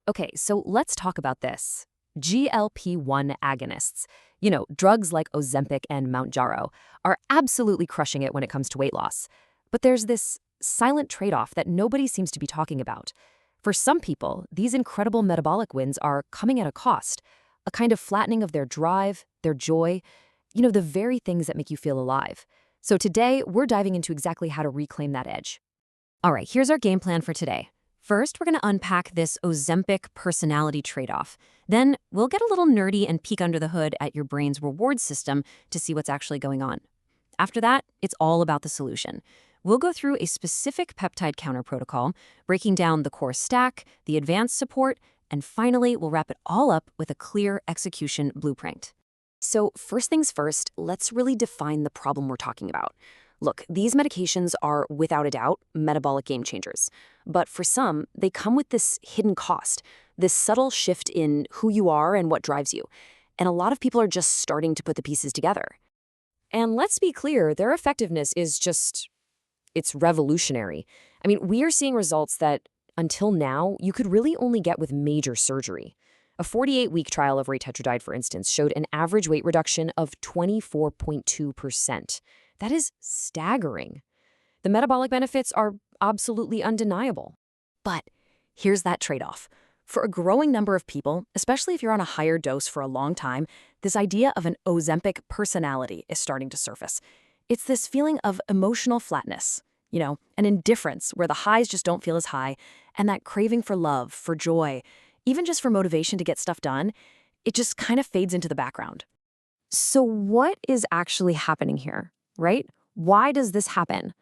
Okay, so let's talk about this. GLP-1 agonists, drugs like Ozempic and Mounjaro, are absolutely crushing it when it comes to weight loss. But there's this silent trade-off that nobody seems to be talking about. For some people, these incredible metabolic wins are coming at a cost, a kind of flattening of their drive, their joy, the very things that make you feel alive. So today, we're diving into exactly how to reclaim that edge. All right, here's our game plan for today. First, we're going to unpack this Ozempic personality trade-off. Then, we'll get a little nerdy and peek under the hood at your brain's reward system to see what's actually going on. After that, it's all about the solution. We'll go through a specific peptide counter protocol, breaking down the core stack, the advanced support, and finally, we'll wrap it all up with a clear execution blueprint. So first things first, let's really define the problem we're talking about. Look, these medications are, without a doubt, metabolic game changers. But for some, they come with this hidden cost, this subtle shift in who you are and what drives you. And a lot of people are just starting to put the pieces together. And let's be clear, their effectiveness is it's revolutionary. I mean, we are seeing results that, until now, you could really only get with major surgery. A 48-week trial of tirzepatide, for instance, showed an average weight reduction of 24.2%. That is staggering. The metabolic benefits are absolutely undeniable. But here's that trade-off. For a growing number of people, especially if you're on a higher dose for a long time, this idea of an Ozempic personality is starting to surface. It's this feeling of emotional flatness, an indifference where the highs just don't feel as high, and that craving for love, for joy, even just for motivation to get stuff done, it just kind of fades into the background. So what is actually happening here, right? Why does this happen?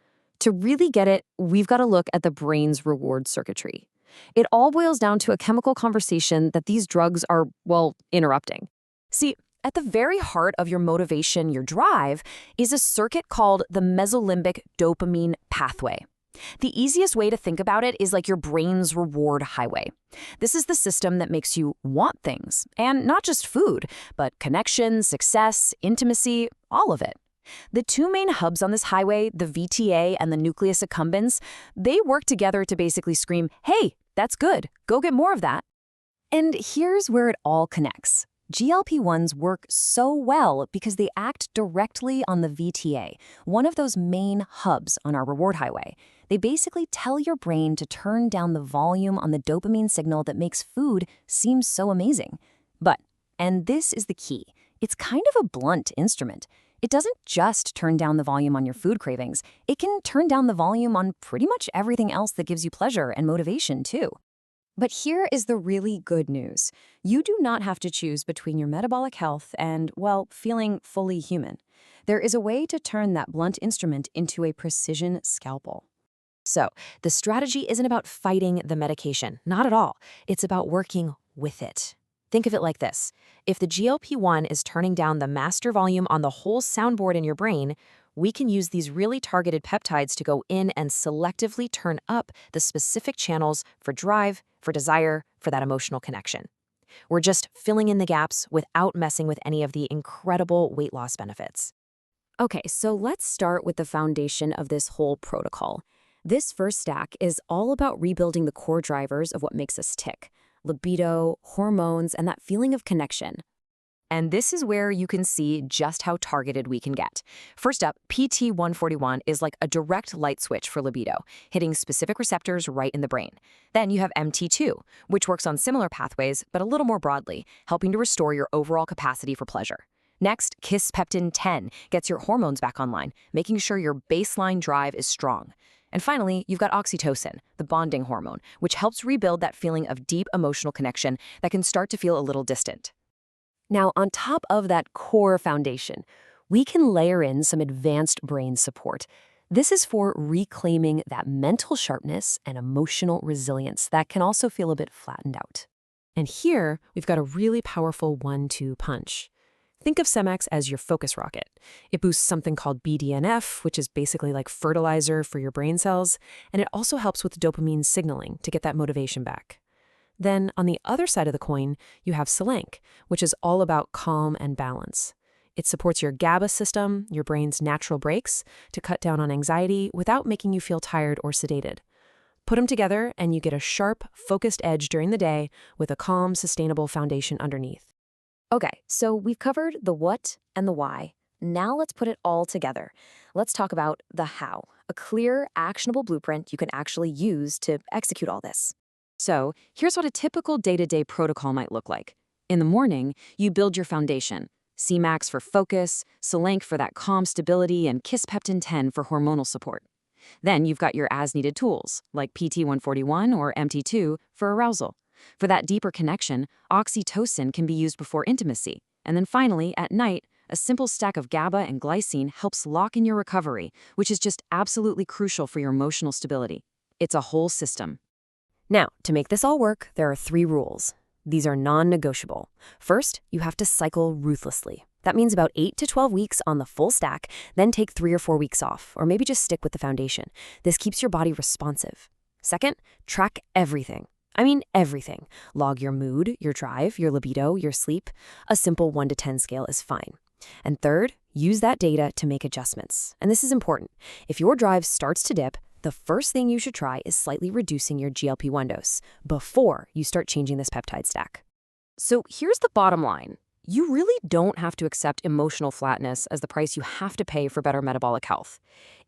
To really get it, we've got to look at the brain's reward circuitry. It all boils down to a chemical conversation that these drugs are, interrupting. See, at the very heart of your motivation, your drive, is a circuit called the mesolimbic dopamine pathway. The easiest way to think about it is like your brain's reward highway. This is the system that makes you want things, and not just food, but connection, success, intimacy, all of it. The two main hubs on this highway, the VTA and the nucleus accumbens, they work together to basically scream, hey, that's good, go get more of that. And here's where it all connects. GLP-1s work so well because they act directly on the VTA, one of those main hubs on our reward highway. They basically tell your brain to turn down the volume on the dopamine signal that makes food seem so amazing. But, and this is the key, it's kind of a blunt instrument. It doesn't just turn down the volume on your food cravings, it can turn down the volume on pretty much everything else that gives you pleasure and motivation too. But here is the really good news. You do not have to choose between your metabolic health and, feeling fully human. There is a way to turn that blunt instrument into a precision scalpel. So, the strategy isn't about fighting the medication, not at all. It's about working with it. Think of it like this. If the GLP-1 is turning down the master volume on the whole soundboard in your brain, we can use these really targeted peptides to go in and selectively turn up the specific channels for drive, for desire, for that emotional connection. We're just filling in the gaps without messing with any of the incredible weight loss benefits. Okay, so let's start with the foundation of this whole protocol. This first stack is all about rebuilding the core drivers of what makes us tick: libido, hormones, and that feeling of connection. And this is where you can see just how targeted we can get. First up, PT141 is like a direct light switch for libido, hitting specific receptors right in the brain. Then you have MT2, which works on similar pathways, but a little more broadly, helping to restore your overall capacity for pleasure. Next, Kisspeptin-10 gets your hormones back online, making sure your baseline drive is strong. And finally, you've got oxytocin, the bonding hormone, which helps rebuild that feeling of deep emotional connection that can start to feel a little distant. Now, on top of that core foundation, we can layer in some advanced brain support. This is for reclaiming that mental sharpness and emotional resilience that can also feel a bit flattened out. And here, we've got a really powerful 1-2 punch. Think of Cemex as your focus rocket. It boosts something called BDNF, which is basically like fertilizer for your brain cells, and it also helps with dopamine signaling to get that motivation back. Then, on the other side of the coin, you have Selenk, which is all about calm and balance. It supports your GABA system, your brain's natural brakes, to cut down on anxiety without making you feel tired or sedated. Put them together and you get a sharp, focused edge during the day with a calm, sustainable foundation underneath. Okay, so we've covered the what and the why. Now let's put it all together. Let's talk about the how, a clear, actionable blueprint you can actually use to execute all this. So here's what a typical day-to-day protocol might look like. In the morning, you build your foundation. Cmax for focus, Selenk for that calm stability, and Kispeptin 10 for hormonal support. Then you've got your as-needed tools, like PT141 or MT2 for arousal. For that deeper connection, oxytocin can be used before intimacy. And then finally, at night, a simple stack of GABA and glycine helps lock in your recovery, which is just absolutely crucial for your emotional stability. It's a whole system. Now, to make this all work, there are 3 rules. These are non-negotiable. First, you have to cycle ruthlessly. That means about 8 to 12 weeks on the full stack, then take 3 or 4 weeks off, or maybe just stick with the foundation. This keeps your body responsive. Second, track everything. I mean everything. Log your mood, your drive, your libido, your sleep. A simple 1 to 10 scale is fine. And third, use that data to make adjustments. And this is important. If your drive starts to dip, the first thing you should try is slightly reducing your GLP-1 dose before you start changing this peptide stack. So here's the bottom line. You really don't have to accept emotional flatness as the price you have to pay for better metabolic health.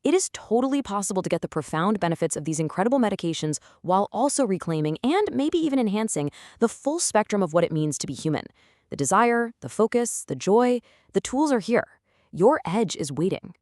It is totally possible to get the profound benefits of these incredible medications while also reclaiming and maybe even enhancing the full spectrum of what it means to be human. The desire, the focus, the joy, the tools are here. Your edge is waiting.